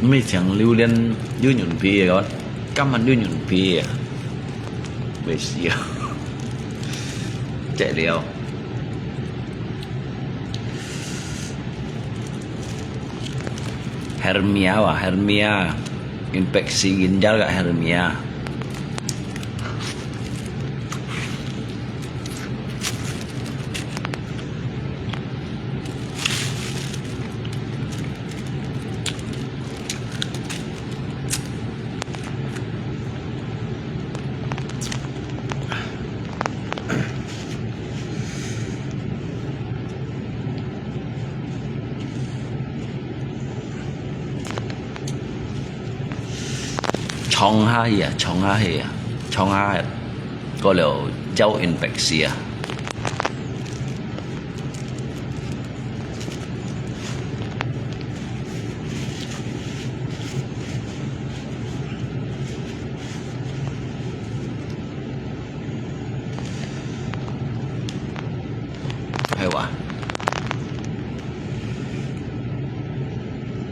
มีเสียงริวเลียนยืนหยุ่นพีก่อนก็มันยืนหยุ่นพีไม่เสียchạy liều Hermia wah Hermia infeksi ginjal gak Hermia Chong hai à, chong hai à, chong hai có liệu dấu infeksi à. Hay quá.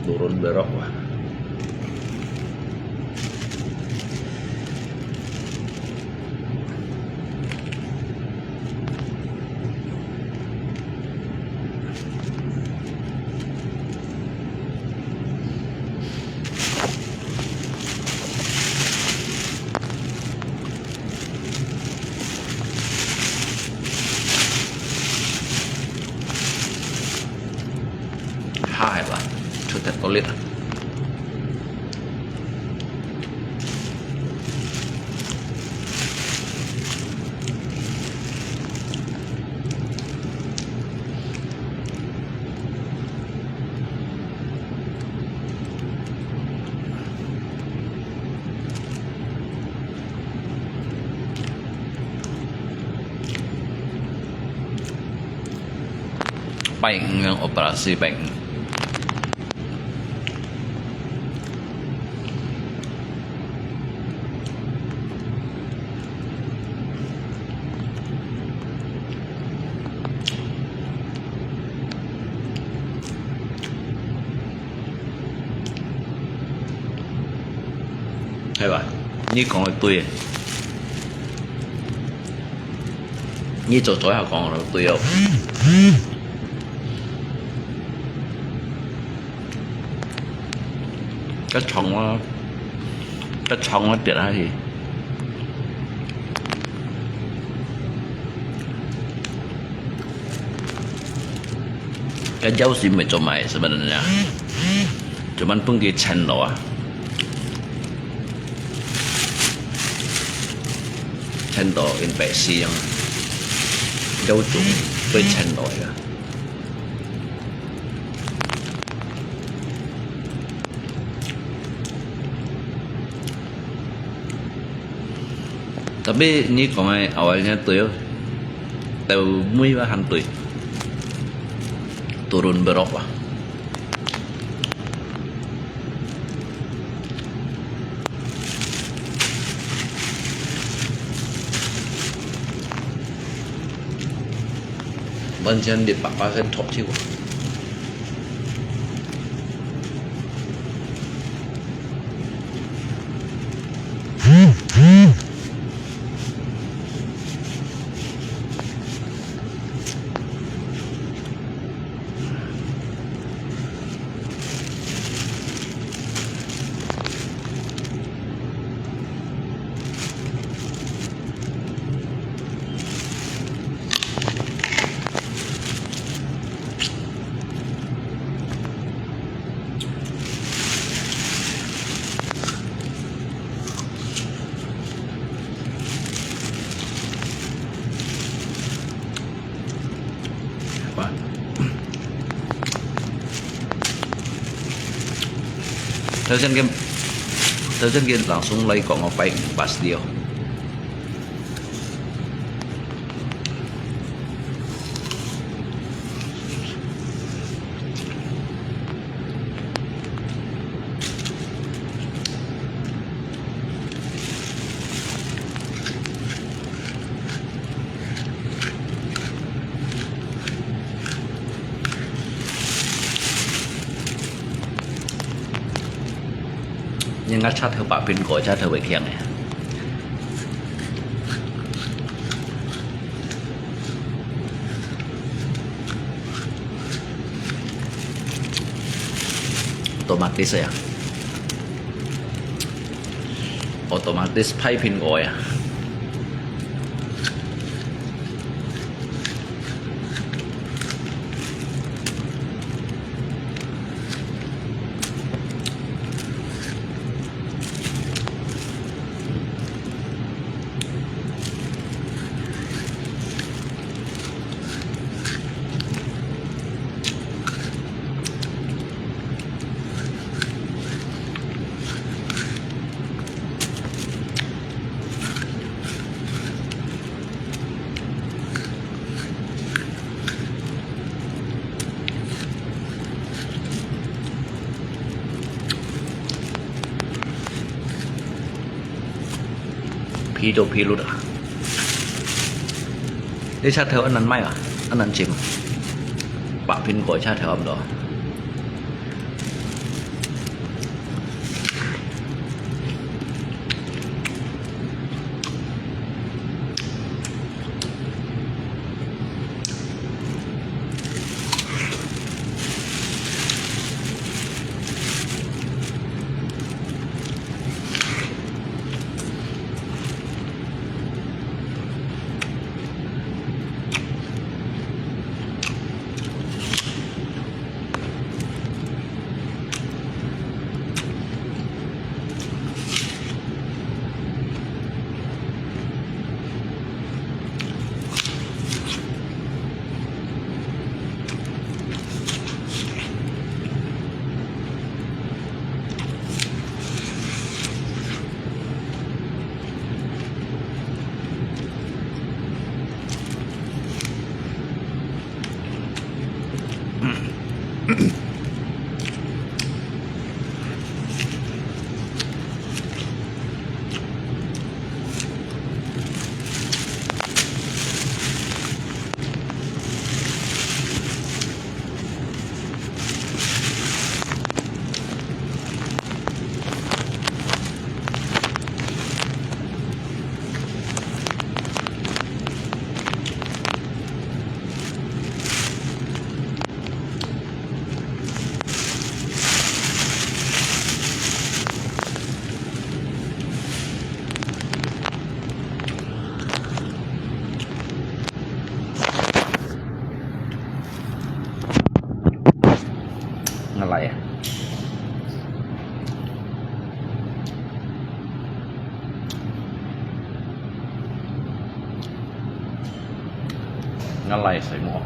Turun berok wah. Hai lah, sudah toilet. Bệnh operasi bệnh. Hay vậy, như còn là tôi như chỗ tối học còn là tôi đâu cái chồng nó tiệt ra thì cái dấu gì mới cho mày sebenarnya cuman pun dia channel channel infeksi yang dấu trùng với channel ya. Tapi ini komai awalnya tuh tahu mui wa hantui turun berok lah. Banjian di papakan top sih gua. Terus kan kita langsung lagi kok ngapain pas dia. nhưng ngắt sát theo bả pin cổ sát theo bệ khiêng này otomatis ya otomatis pay pin cổ ya 피 도 피루다 đi sát theo anh ăn may à anh ăn chìm bạc pin của sát theo âm đóอะไรอ่ะอะไรใส่หม้อ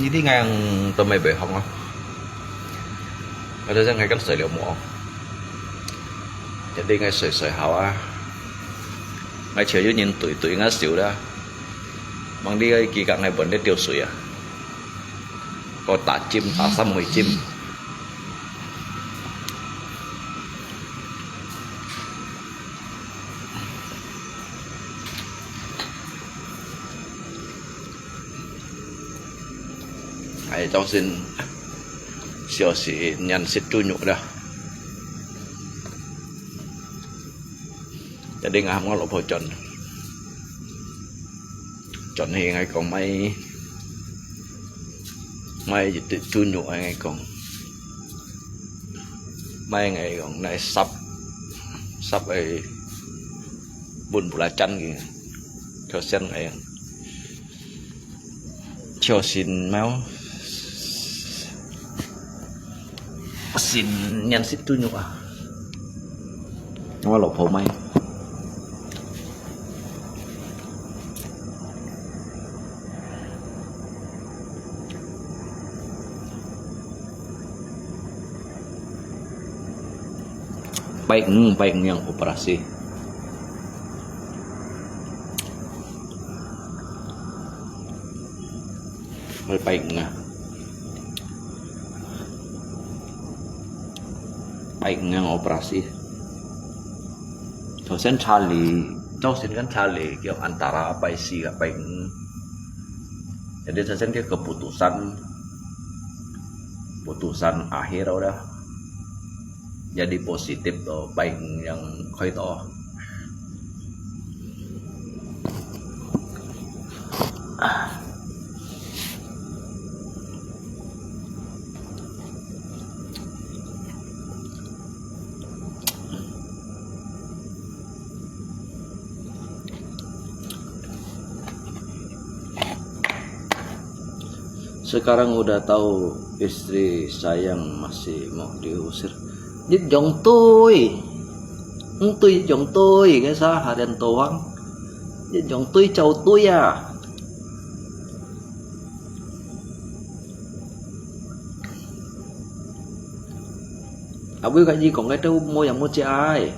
Jadi ngang tôm mày bể không á, ở đây ngay cách sợi liệu mỏ, jadi ngay sợi hào á, ngay chiều dưới nhìn tuổi ngay xỉu đó, mang đi cái kỳ cạn này vẫn để tiêu sủi à, có tả chim tả xăm mùi chim, ai cháu xin siêu sĩ nhận xích chui nhụ đó, jadi nggak mau lo bocor, chọn thì ngay còn mấy gì chui nhụ ngay còn mấy ngày còn này sắp ấy buồn bùa chăn kìa, cho xem này cho xin máu xin nhân xích chui nhụ à, nó lột hồ may. baik yang operasi. Baik nga. Baik ngang operasi. Dosen Charlie, dosen kan Charlie kiểu antara baik siกับbaik. Jadi dosen dia keputusan akhir udah jadi positif atau baik yang khơi to. Sekarang udah tahu istri sayang masih mau diusir. Giết chồng tôi chồng tôi cái sao hà đèn tổ hăng giết chồng tôi chầu tôi à. Biết cái gì còn cái trâu môi nhà mua chị ai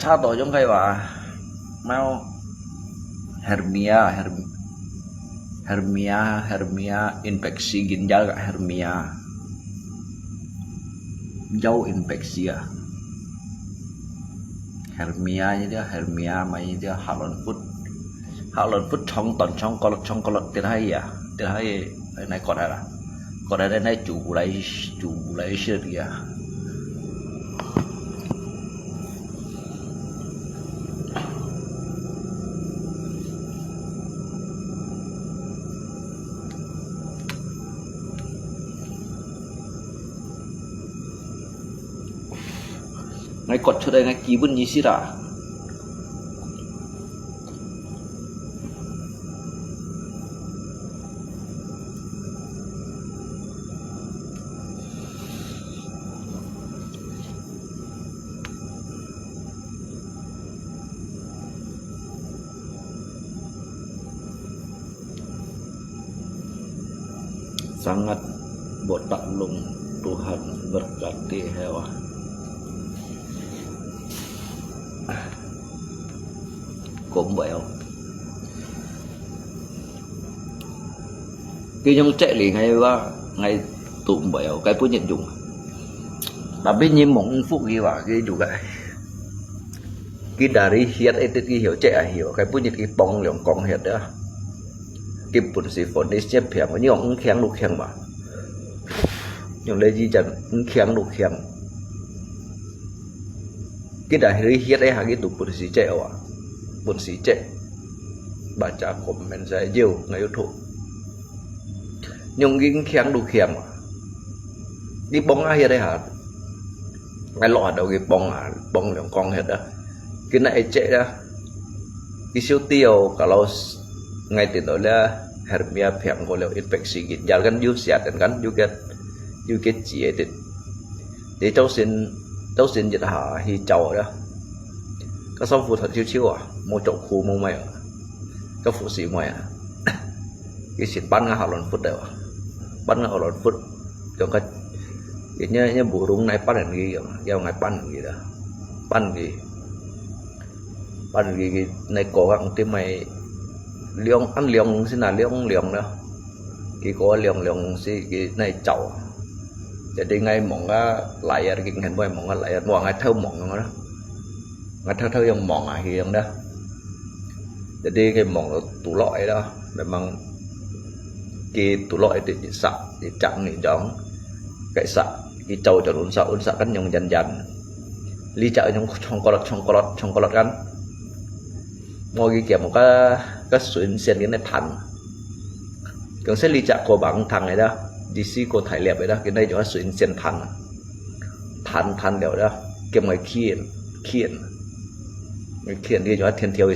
satu trong cái bà mau hernia infeksi ginjal gak hernia jauh infeksi ya hernia dia hernia mày dia halon foot trong kolot tiền hay này còn đây này chủ lấy shit kìa. Ngay cột cho đây ngay ký bún nhí xí ra. Sangat botak lung Tuhan berkati hewan. Cũng bẹo cái nhông chạy liền ngay tụm bẹo cái phút nhận dụng tapi như mong phúc ghi vào cái juga cái dari hiệt ấy cái hiểu chạy hiểu cái phút nhận cái bong liồng con hiệt đó cái bún xì phồn đi xếp hẻm như ông khéng đục khéng mà nhưng lấy gì chẳng khéng đục khéng cái dari hiệt ấy cái tụm bún xì chạy à bún xì chạy baca komen saya jauh nggak YouTube nhưng cái khéng đục khéng mà đi bong akhir đấy hả ngay lọ đầu cái bong liồng con hiệt đó cái này chạy đó cái siêu tiêu kalau ngay từ đó là hernia phèm của liệu infeksi ginjal kan juga kan juga chỉ để cháu xin dịch hả hi cháu đó các xong phụ thuật chiêu à một chỗ khu mông mày các phụ sĩ mày cái xin bắn ngã hào lần phút đấy bắn ngã hào lần phút cho cái như bù rung này bắn làm gì giao ngày bắn gì đó bắn gì cái này cố gắng tìm mày liong ăn liong xin là liong đó cái có liong si cái này chậu jadi ngay mong lại cái hình bôi mong lại mong ngay thâu mong đó ngay thâu yang mong hiền đó jadi cái mong tủ loại đó memang cái tủ loại thì sạch thì chẳng thì giống cái sạch cái trâu cho uốn sạch kan nhung dần ly chợ trong colot kan ngồi cái kiểu một cái suyên sen cái này thẳng còn sẽ ly chợ của bằng thằng này đó DC của thải lẹp vậy đó cái này cho suyên sen thẳng đều đó cái mấy khiên đi cho thiên thiêu bị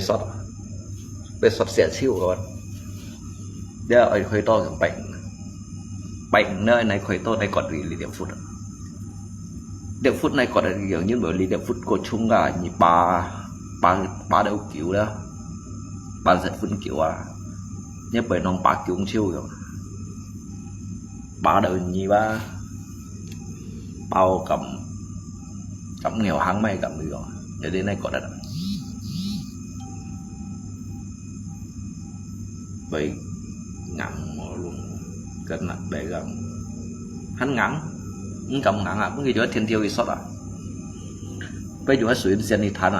sót sẽ siêu rồi để ở khơi to cái bệnh nơi này khơi to này còn gì điểm phút điểm phút này còn là kiểu như bởi lý điểm phút của chúng là như ba đâu kiểu đó ba giật phun kiểu nhớ bởi nông ba kiểu chiêu rồi ba đầu như ba bao cầm nghèo hăng may cầm gì rồi để đến nay còn đất vậy ngắn luôn cần là để gần hắn ngắn cầm ngắn cũng gì đó thiên tiêu thì sót bây giờ sử dụng đi thán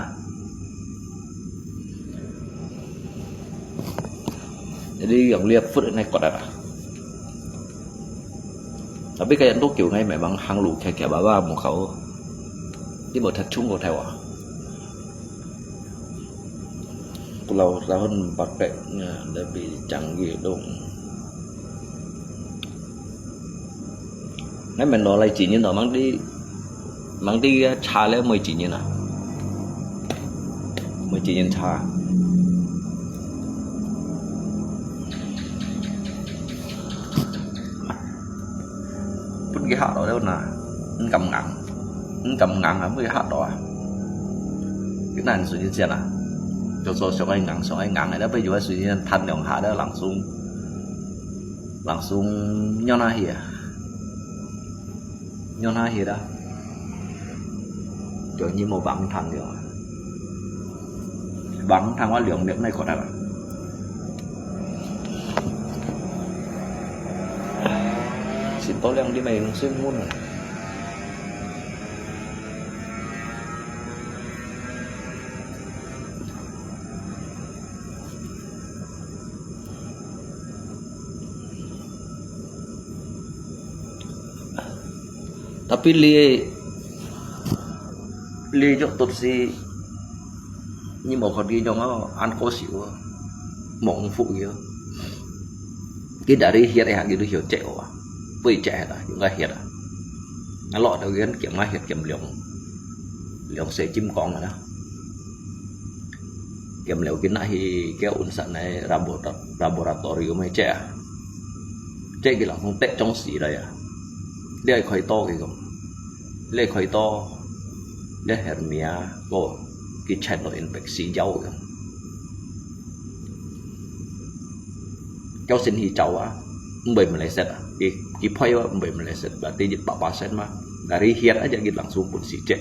jadi yang lihat food này còn ada tapi kayak itu kiểu ngay memang hang lu kayak bawa một khẩu đi một thật chung của theo pulau tahun pakai lebih canggih dong ngay mình nói lại chỉ như nó mang đi trà lấy 10 chỉ như nào 10 chỉ nhân trà cái hạt đó đâu là cầm ngắn lắm cái hạt đó cái này sử dụng gì cho số anh ngắn này đó bây giờ sử dụng thành đồng hạt đó lặng xuống nhau na hìa đó kiểu như một vắng thành rồi vắng thằng quá lượng điểm này còn là simpel yang dimain semua tapi li cho tốt gì nhưng mà còn đi cho nó ăn có xỉu mộng phụ gì cái dari hiện này hàng gì được hiểu chẹo với trẻ là chúng ta hiện nó lọt đầu tiên kiểm tra hiện kiểm liệu sẽ chim con rồi đó kiểm liệu cái này thì cái ổn sản này laboratorium hay trẻ cái là không tệ trong xỉ đây đây khởi to cái không đây khởi to đây hermia có cái channel infection dâu không cháu xin hi cháu bởi Malaysia cái point bởi Malaysia berarti di 4% mah dari hiat aja gitu langsung pun si cek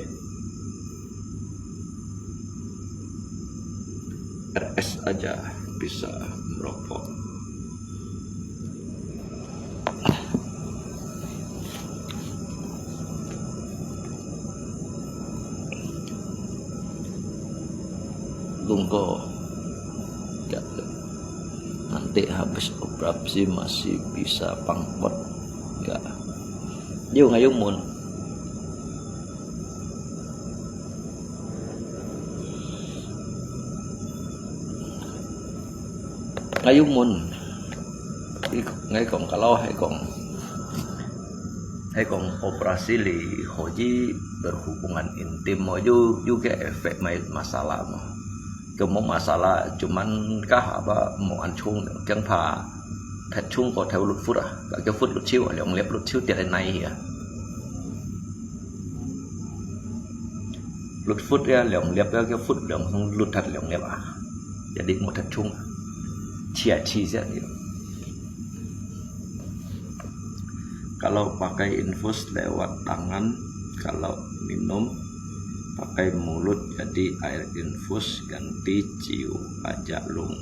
RS aja bisa merokok tunggu nanti habis operasi masih bisa pangpot enggak yung ngayong mun ngay còn kalau hay còn operasi li hoji berhubungan intim mau juga efek masalah mah mau masalah cuman kah apa mau ăn chung chẳng phà thật chung có theo lụt phút cả cái phút lụt chiêu ở lòng lép lụt chiêu tiệt này hả lụt phút ra lòng lép cái phút lòng không lụt thật lòng lép jadi một thật chung chia chi rất nhiều kalau pakai infus lewat tangan kalau minum pakai mulut jadi air infus ganti ciu aja lung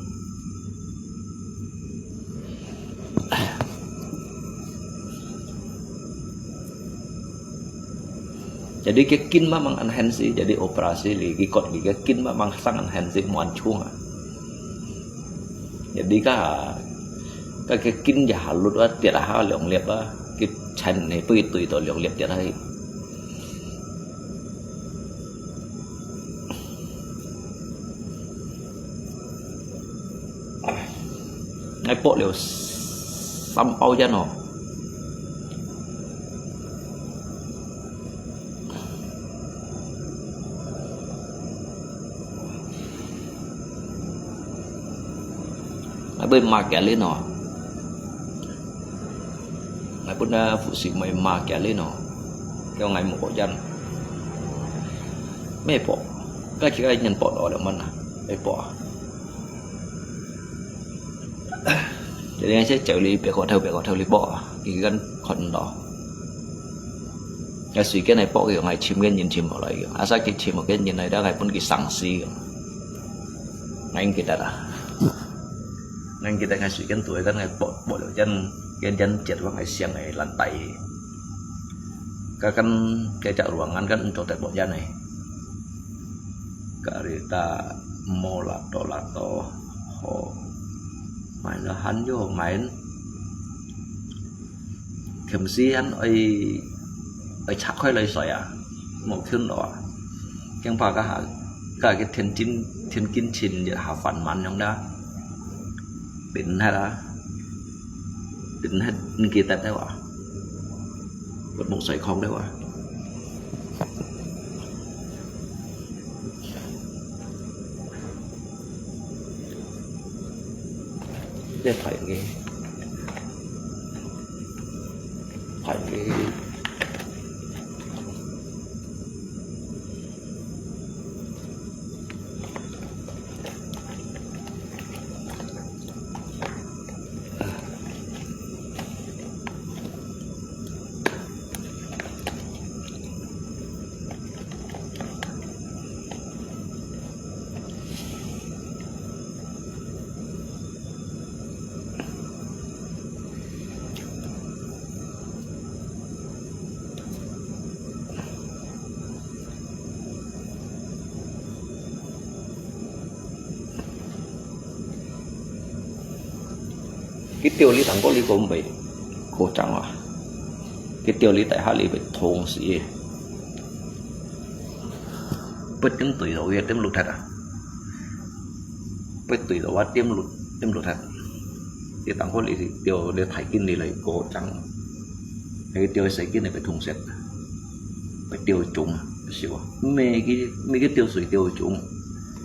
jadi cái kin memang enhance jadi operasi lagi kot cái kin memang sang enhance muan chung jadi cái kin giả lụt á tiệt ha lượng liệp á cái chân này tùy tổ lượng liệp tiệt hay ngay bộ liệu xăm bao cho nó bên mà kẻ lên nó ngày bữa phụ sĩ mày mà kẻ lên nó cái ngày một dân mấy bỏ cái chỉ cái nhân bỏ đó được mình à mấy bỏ cho nên sẽ xử lý bị có theo lý bỏ cái gần còn đó cái suy cái này bỏ cái ngày chim cái nhìn chim ở lại à sao cái chim một cái nhìn này đã ngày vẫn cái sáng xì anh kita là nên kita ngày suy cái tuổi cái ngày bỏ được chân cái chân chết vào ngày xiang này lăn tay cái chợ ruangan kan untuk tembok jana nih karita mau lato ho main han jo main thậm chí hắn ấy chắc hơi lời sỏi à một thiên đó cái phà cả cái thiên kinh trình giờ hạ phản mạnh trong đó định hay là định hết kia tết đấy ạ một sợi không đấy ạ để phải cái cái tiêu lý thằng có lý cũng bị cố chẳng à cái tiêu lý tại hạ lý bị thôn sĩ bất chứng tùy đầu tiêm lụt thật à bất tùy đầu quá tiêm lụt thật thì thằng có lý thì tiêu để thải kinh này lại cố chẳng cái tiêu sấy kinh này phải thùng sét phải tiêu trùng xíu mấy cái tiêu sủi tiêu trùng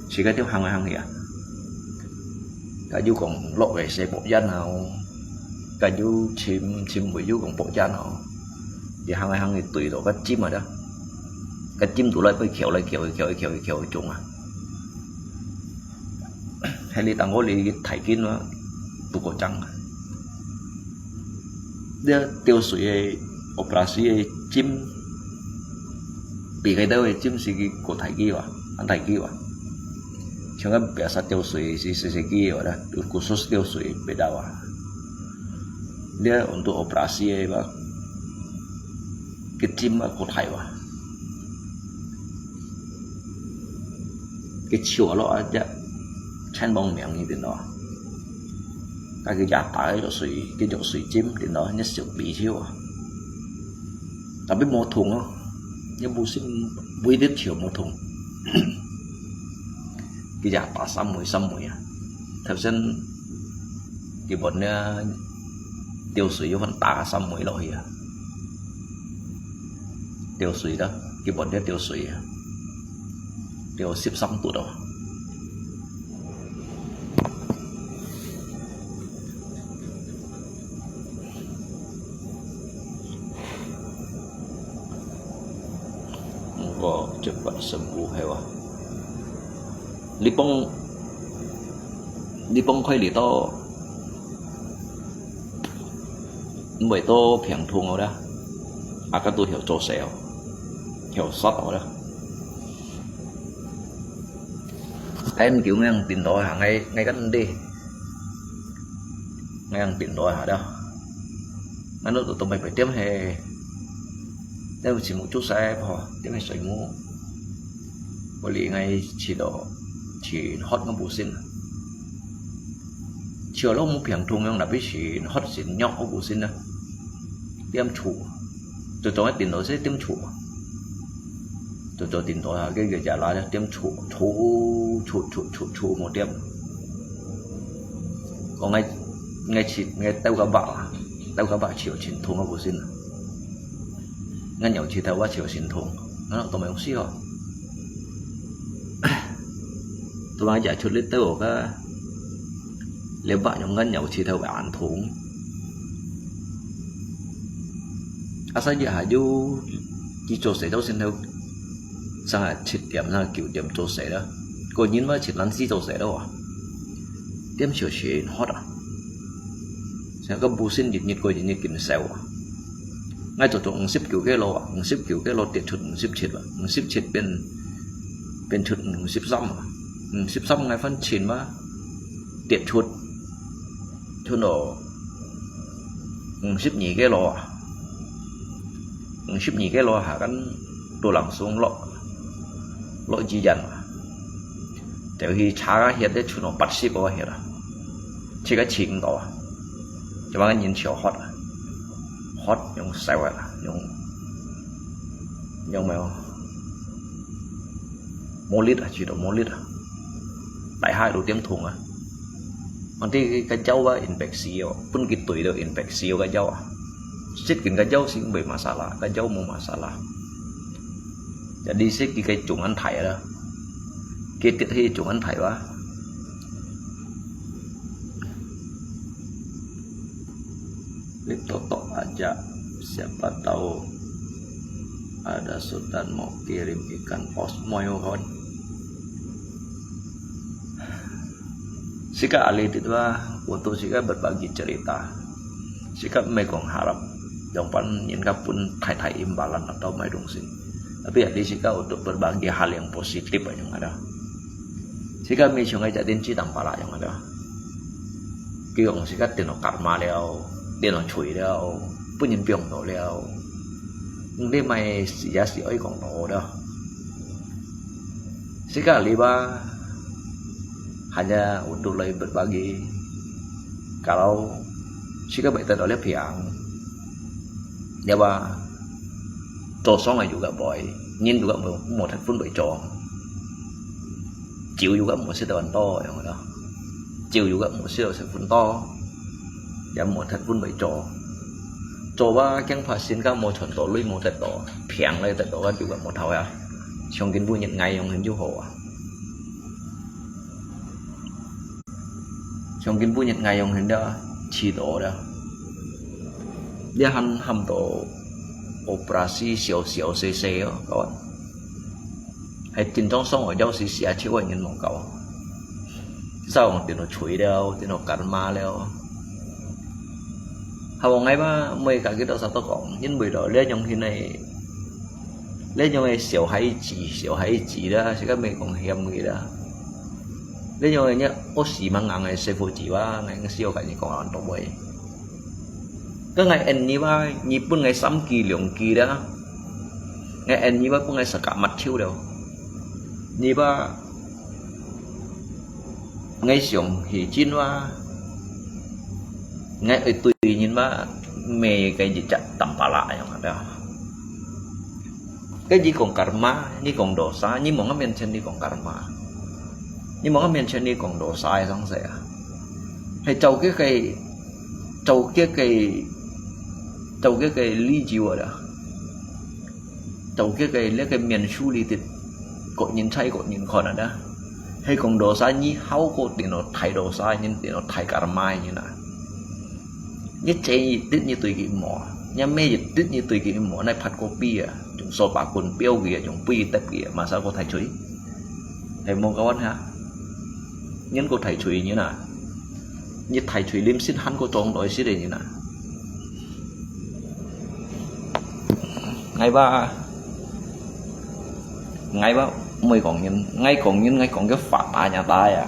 chỉ cái tiêu hàng này à cả du còn lộ về xe bộ dân nào cả du chim với du còn bộ dân nào thì hàng này tùy độ các chim mà đó cái chim tụi lại phải khéo trùng à hay đi tặng ngôi đi thải kín nó tụ cổ trắng đưa tiêu sủi operasi chim bị cái đâu chim gì cổ thải kia à ăn thải kia à jangan biasa tiêu sui segi ada khusus tiêu sui beda wah dia untuk operasi ya kecim aku thai wah kecil lo aja chan bông miệng như thế đó cái giá tải cái chỗ sui chim thì nó nhất sự bị chiêu tapi mau thùng không nhưng bù xin vui đến chiều một thùng cái giá tả xăm mũi à thật chân cái bọn tiêu sủi cho phần tả xăm mũi loại à tiêu sủi đó cái bọn tiêu sủi tiêu xếp xăm tụi đó có cepat sembuh hewan Lipong khoai lì to bởi to phiền thùng ở đó à các tôi hiểu trò xẻo hiểu sót ở đó em kiểu ngang tiền đòi hàng ngay cách đi ngang tiền đòi hả đâu nó nói tụi mày phải tiêm hè nếu chỉ một chút xe bỏ tiêm hè xoay ngu bởi lì ngay chỉ hot nó bù xin chiều lúc một phiền thùng nhưng là biết chỉ hot xin nhóc ở bù xin đâu tiêm chủ tôi cho tiền đó sẽ tiêm chủ tôi cho tiền đó cái người trả lại tiêm chủ một tiêm còn ngay tao các bạn chiều chín thùng ở bù xin ngay nhỏ chỉ tao qua chiều chín thùng nó là tụi mày không xí rồi tụi mày giải chút lít tao cái nếu bạn nhóm ngân nhậu chỉ theo bạn thùng asal je haju chỉ chỗ sẽ đâu xin đâu sang là chít điểm là kiểu điểm chỗ sẽ đó cô nhìn vào chít lăn gì chỗ sẽ đâu à điểm chỗ sẽ hot à sẽ có bù xin nhiệt cô nhiệt kinh sẹo à ngay chỗ chỗ ship kiểu cái lô à ship kiểu cái lô tiệt chụp ship chít à ship chít bên chụp ship xong à ship xong ngay phân chín mà tiệt chụp chụp nó ship nhị cái lô à ship nhị cái lô hả cái đồ lằng xuống lộ gì dầnแต่ที่ช้าเห็นได้ชุดของปัดสิบกว่าเห็นอ่ะที่ก็ชิงต่อจะว่ากันยินเชียวฮอตฮอตยังใส่ไว้ละยังไม่โมลิดอ่ะchỉ độโมลิดอ่ะtại hai đồ tiêm thùngอ่ะบางทีcái dâu á infection pun cái tuổi được infection cái dâu à xích cái dâu xí bị masalah cái dâu mau masalah jadi xích cái chủng ăn thải đó kia tiết thi chủng ăn thải quá clip toto aja siapa tahu ada Sultan mau kirim ikan osmoy kawan Sika Ali itu untuk Sika berbagi cerita Sika megang harap jangan nyingkap pun thai imbalan atau mai dong sini tapi ya di Sika untuk berbagi hal yang positif yang ada Sika mi sungai jadin ci tampala yang ada kiong Sika tino karma leo tino chui leo punya piong do leo nhưng đây mày giá sĩ ấy còn nổ đâu Sika liba hanya untuk lebih berbagi kalau Sika berita oleh pihak dia bah tosong juga boy nhìn juga một thành phần bởi tròn chịu juga một sự đoàn to yang đó chịu juga một sự phần to và một thành phần bởi tròn coba chẳng phải xin các một chuẩn tổ lui một tật tổ phiền lên tật tổ juga một thầu à trong kinh vui nhận ngày ông hình du hồ trong kinh vui nhận ngày ông hình đó chỉ tổ đó dia hầm tổ operasi xíu cc đó các bạn hay tin trong sống ở đâu xí xí chưa có những mong cầu sao mà tiền nó chuối đâu tiền nó cắn ma đâu hầu ngày ba mấy cả cái đó sao tao còn những buổi đó lên trong khi này lên trong này xíu hay chỉ đó sẽ các mình còn hiểm gì đó lên trong này nhá ô xí mang ngang này sẽ phụ chỉ ba ngày siêu cái gì còn ăn trong vậy cái ngày anh như ba nhịp pun ngày sắm kỳ lượng kỳ đó ngày anh như ba pun ngày sợ cả mặt chiêu đâu như ba ngày sống thì chín ba ngày ở tùy nhìn ba mê cái gì chặt tầm bả lại mà đó cái gì còn karma như còn đổ sai như mọi người mention đi còn karma như mọi người mention đi còn đổ sai xong sẽ hay trâu cái cây ly chiều ở đó trâu cái cây lấy cái miền su ly thịt cột nhìn say cột nhìn còn ở đó hay còn đổ sai như háo cột thì nó thay đổ sai nhưng thì nó thay karma như nào nhất chế tít như tùy kỹ mỏ nhà mê dịch tít như tùy kỹ mỏ này phát copy à chúng so bạc quần biêu kìa chúng pi tép kìa mà sao có thầy chuối thầy mong các bạn hả nhân có thầy chuối như nào như thầy chuối lim xin hắn có tròn đổi xí để như nào ngày ba mới còn nhân ngay còn cái phạt à nhà ta à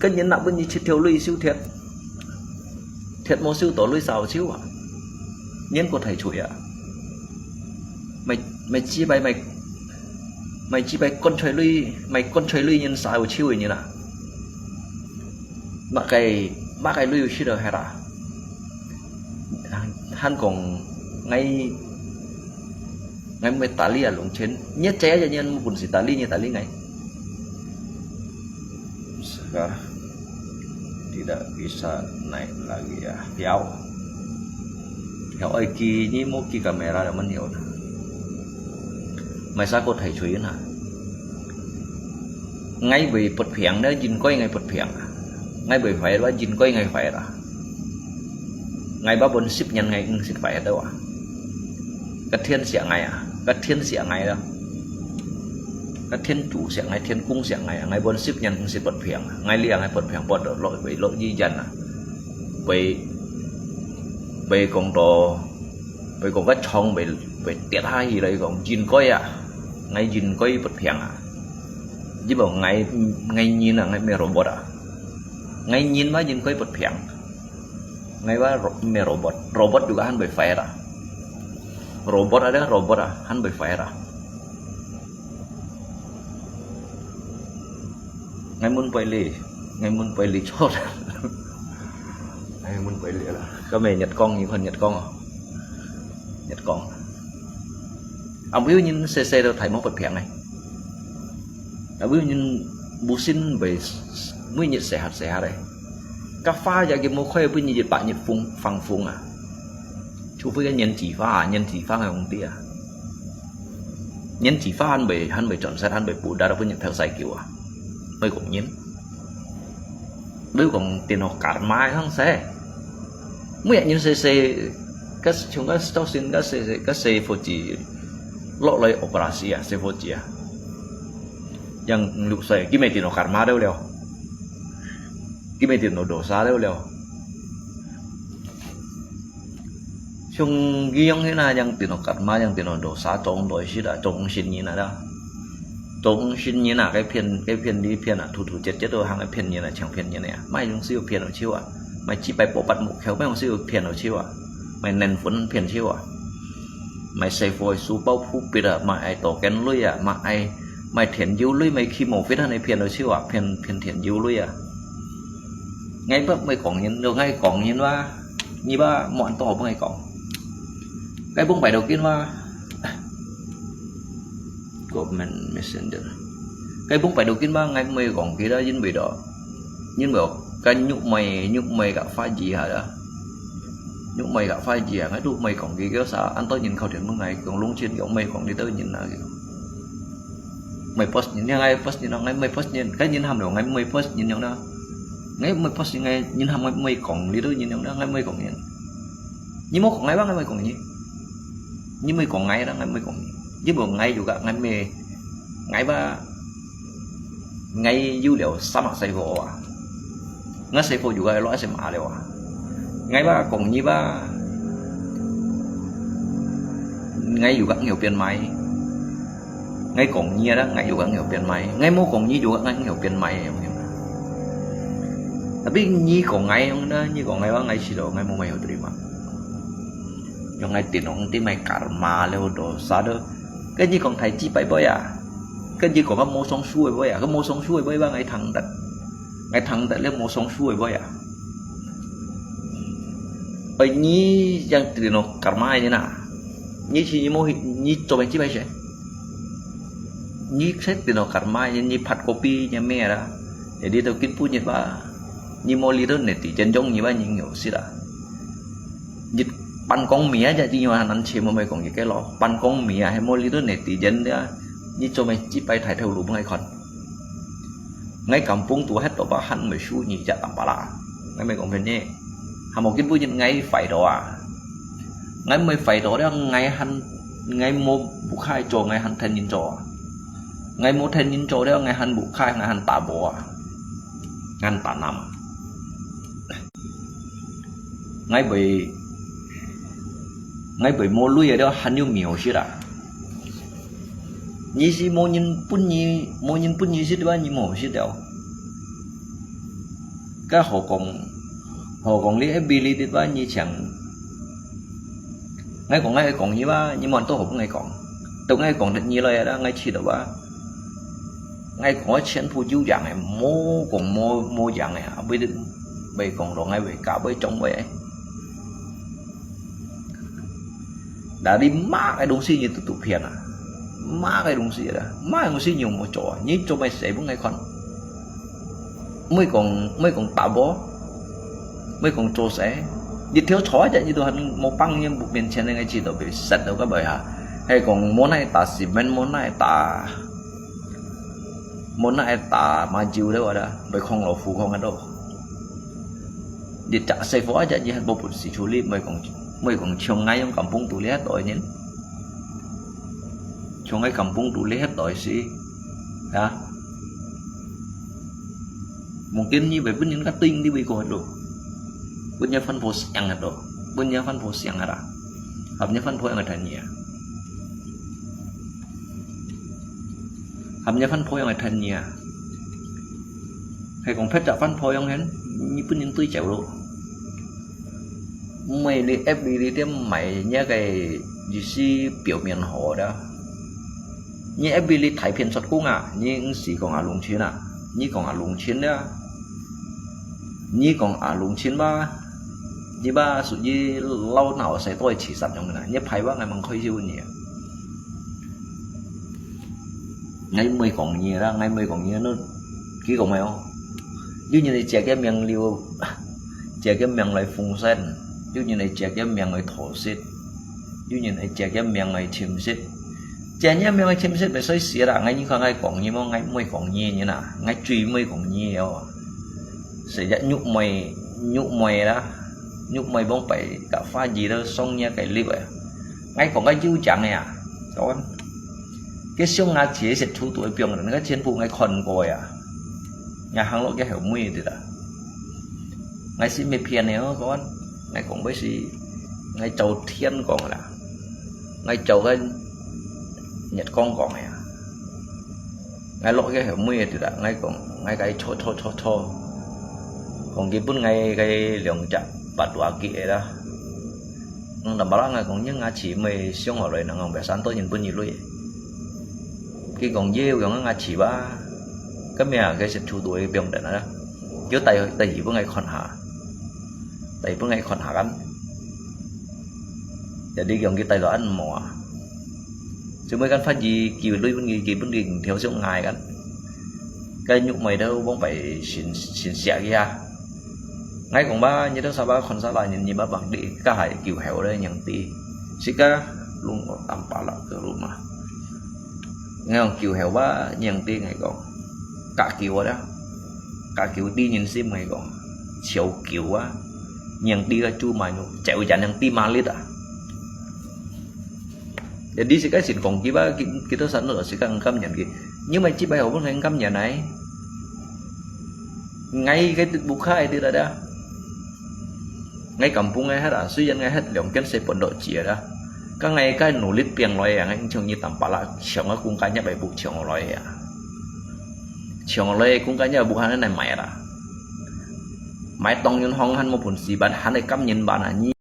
cái nhân nặng bên như thiêu lui siêu thiệt một siêu tổ lui xào siêu à nhân của thầy chuỗi à mày chi bay con chơi lui nhân xài của chiêu như nào bác cái lui chưa được hay là hắn còn ngay mấy tali à lồng trên nhất chế cho nhân một cuốn gì tali như tali này sekarang tidak bisa naik lagi ya Piao ấy kia như một cái camera là mình hiểu mày sao có thầy chuối nè ngay bị bật phiền đó dinh coi ngay bật phiền ngay bị phải đó dinh coi ngay phải đó ngay ba bốn ship nhân ngay xin phải đâu à cái thiên sẽ ngày à cái thiên sẽ ngày đâu cái thiên chủ sẽ ngày thiên cung sẽ ngày ngày bốn ship nhân sẽ bật phiền ngay liền ngay bật phiền bật lỗi bị lỗi di dần à bị còn đồ bị còn cái chong bị tiệt hai gì đấy còn dinh coi à ngay dinh coi bật phiền à chứ bảo ngay nhìn là ngay mẹ robot à ngay nhìn mà dinh coi bật phiền ngay ba mẹ robot juga han bị phải à robot ada robot à han bị phải à ngay muốn bay lì chốt ngay muốn bay lì là cái mẹ nhật con nhiều hơn nhật con à nhật con ông biết nhìn cc đâu thầy món bật phiền này ông biết nhìn bù xin về mới nhiệt xẻ hạt đây cà phê giờ cái mua khoe với nhiệt bạn nhiệt phăng phung à chú với cái nhân chỉ pha ngày hôm tia nhân chỉ pha hắn bị chọn sai hắn bị bù đa với nhiệt theo sai kiểu à mới cũng nhím đứa còn tiền học cả mai không xe mới nhận cc các chúng ta tao xin các xe phụ chỉ lộ lấy operasi à xe phụ chỉ à yang lúc saya cái mấy tiền học cả mai đâu đâu cái mấy tiền nó đổ xa đâu đâu chung riêng thế nào yang tiền nó cắt má yang tiền nó đổ xa trong đôi xí đã trong xin như nào đó trong xin như nào cái phiền đi phiền à thủ chết rồi hàng cái phiền như này chẳng phiền như này mai chúng siêu phiền ở chiêu à mày chỉ bay bộ bắt một khéo mấy ông siêu phiền ở chiêu à mày nền phun phiền chiêu à mày xây phôi su bao phú bịt à mày ai tổ kén lưới à mày thiền dữ lưới mày khi một viết này phiền ở chiêu à phiền thiền dữ lưới à ngay bác mày còn nhìn được ngay còn nhìnว่าnhư ba mọi tổ ngay còn cái bông bài đầu tiênว่าcomment messenger cái bông bài đầu tiênว่าngay mày còn kia đó dính bị đó nhưng mà cái nhục mày gặp phải gì hả đó nhục mày gặp phải gì hả ngay lúc mày còn kia kéo sao anh tôi nhìn khẩu chuyện lúc này còn luôn trên kiểu mày còn đi tới nhìn là mày post nhìn ngay post nhìn nó ngay mày post nhìn cái nhìn hàm đầu ngay mày post nhìn nhau đó ngay mày post ngay nhìn hàm mày còn đi tới nhìn nhau đó ngay mày còn nhìn nhưng mà còn ngay bác ngay mày còn gì nhưng mày còn ngay đó ngay mày còn chứ bộ ngay juga ngay mày ngay ba ngay dữ liệu sama xây vô à ngay xây vô juga loại xây mã liệu à ngay ba còn như ba ngay juga nhiều tiền máy ngay còn như đó ngay juga nhiều tiền máy ngay mua còn như juga ngay nhiều tiền máy tapi như còn ngay không đó như còn ngay ba ngay chỉ đồ ngay mua mày hồi mà yang ngay tiền ông tí mày karma leo đồ sao đó cái gì còn thầy chi bảy bơi à cái gì còn có mua song xuôi bơi à có mua song xuôi bơi ba ngày thằng tận lấy mua song xuôi bơi à ở nhí yang tiền nó karma như nào nhí chỉ mua nhí cho mình chi bảy sẽ nhí xét tiền nó karma nhí phát copy nhà mẹ đó để đi theo kinh phu nhật ba nhí mua lý đó này tỷ chân trong như ba những nhiều xí đã dịch pan con mía cho chứ mà anh chị mà mày còn cái lo pan con mía hay mua lý đó này tỷ dân đó như cho mày chỉ bay thay theo đúng ngay còn ngay cầm phun tụ hết rồi ba hắn mày xui nhị chả tạm bả là ngay mày còn phải nhé hà một cái bữa nhân ngay phải đó à ngay mày phải đó đó ngay mua bục khai cho ngay hắn thành nhân cho ngay mua thành nhân cho đó ngay hắn bục khai ngay hắn tạ bộ ngay tạ nằm ngay bởi mua lui ở đó hắn yêu miểu chứ đã như si mua nhân bún như chứ đó như mổ chứ đâu cái họ còn lý ability đó như chẳng ngay còn như ba nhưng mà tôi không ngay còn thật như lời đó ngay chỉ đâu ba ngay có chuyện phụ chú dạng này mua dạng này bây còn rồi ngay về cả với trong vậy đã đi má cái đông xí như tụi phiền à má cái đông xí đó má cái đông xí nhiều một chỗ như cho mày sẽ vẫn ngay còn mới còn tạo bó mới còn trô sẽ như thiếu chó chạy như tôi hắn một băng như một miền trên này ngay chỉ tôi bị sạch đâu các bởi hả hay còn món này tả xịt men món này tả muốn ai tả mà chiều đấy đó bởi không là phù không ăn đâu để trả xây võ cho như hết bộ phận sĩ chú lý mới còn trông ngay trong kampung tụ lý hết tội nhé trông ngay kampung tụ lý hết tội sĩ hả một tin như vậy bên những cái tinh đi bị coi được bên nhà phân phối sang hết rồi bên nhà phân phối sang hết à hợp nhà phân phối ở thành nhỉ hợp nhà phân phối ở thành nhỉ hay còn phép trả phân phối ông hết như bên những tôi chèo luôn mày đi FB đi tiếp mày nhớ cái gì xí biểu miệng họ đó như FB đi thái phiền sọt cung à nhưng chỉ còn à lùng chiến à như còn à lùng chiến đó như còn à lùng chiến ba như ba sự như lâu nào sẽ tôi chỉ sẵn trong này nhớ phải ba ngày bằng khơi siêu nhiều ngày mười còn nhiều ra ngày mười còn nhiều nó kỹ còn mày không như này trẻ cái miệng liều trẻ cái miệng lại phun sen như này trẻ cái miệng lại thổ xít như này trẻ cái miệng lại chìm xít trẻ nhá miệng lại chìm xít phải xây xía đã ngay như không ai còn nhiều mà ngay mười còn nhiều như nào ngay truy mười còn nhiều sẽ dẫn nhục mày đó nhục mày bông phải cả pha gì đâu xong nha cái clip vậy ngay còn cái dư chẳng này à con cái xương ngà chỉ sẽ thu tuổi biểu là cái trên phụ ngay còn coi à nhà hàng lỗ cái hiểu mùi thì đã ngay xin mê phiền này con ngay còn với gì ngay chầu thiên còn là ngay chầu cái nhật con còn này à ngay lỗ cái hiểu mùi thì đã ngay còn ngay cái thôi còn cái bún ngay cái lượng chặt bạt quả kia đó nó đảm bảo ngay còn những ngà chỉ mày xương ở đây nó ngon bé sáng tôi nhìn bún nhiều luôn cái còn dêu còn ngà chỉ ba cái mẹ cái sự thu tuổi biểu để nó đó chứ tay gì với ngày còn hả tay với ngày còn hả lắm để đi gần cái tay đó ăn mỏ chứ mấy cái phát gì kiểu lui bên gì bên gì theo giống ngài cái nhục mày đâu không phải xin xẻ kia ngay còn ba như đó sao ba còn sao lại nhìn ba bằng đi cả hai kiểu hẻo đây nhận ti xí cá luôn có tầm ba là cơ luôn mà nghe còn kiểu hẻo ba nhận ti ngày còn cả kiểu đó cả kiểu đi nhìn xem ngày còn chiều kiểu á nhận đi ra chu mày luôn chạy chạy nhận ti mà lít à để đi cái xin còn chỉ ba cái đó sẵn rồi sẽ cần cam nhận gì nhưng mà chỉ bài học có thể cam nhận này ngay cái bục khai đi ra đó ngay cầm pung ngay hết à suy dân ngay hết lượng kiến xây vận đội chỉ đó các ngày cái nỗ lực tiền loại à anh chồng như tầm bả là chồng nó cũng cái nhà bài bục chồng loại à chồng loại cũng cái nhà bục hắn này mày là mày tông nhân hong hắn một phần gì bạn hắn này cắm nhìn bạn à nhi